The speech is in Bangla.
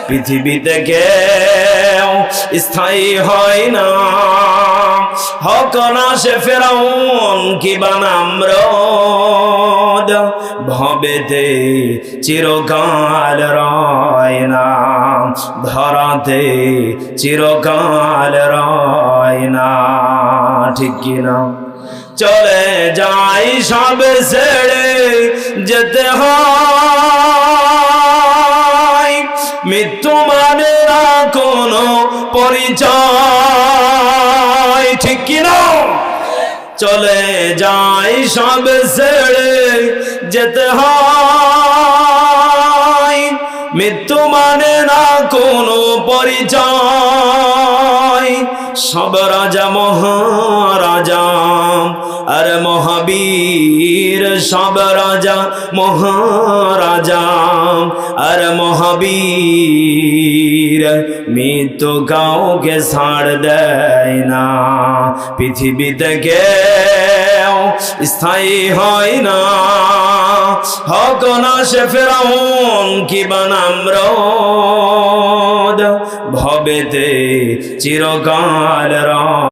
পৃথিবীতে কেউ স্থায়ী হয় না, হক নাশে ফেরাউন কিবা নামরদ, ভবেতে চিরকাল রয় না, ধরাতে চিরকাল রয় না। ঠিক কিনা? চলে যাই সব ছেড়ে যেতে হয়, মৃত্যু মানে না কোনো পরিচয়। ঠিক কিনা? চলে যাই সব ছেড়ে যেতে হয়, মৃত্যু মানে না কোনো পরিচয়। সব রাজা মহারাজা আর মহাবীর, সব রাজা মহারাজা আর মহাবীর, মৃত্যু কাউকে ছাড় দেয় না। পৃথিবীতে কেউ স্থায়ী হয় না, হক নাশে ফেরাউন কিবা নামরদ, ভবেতে চিরকাল রয়।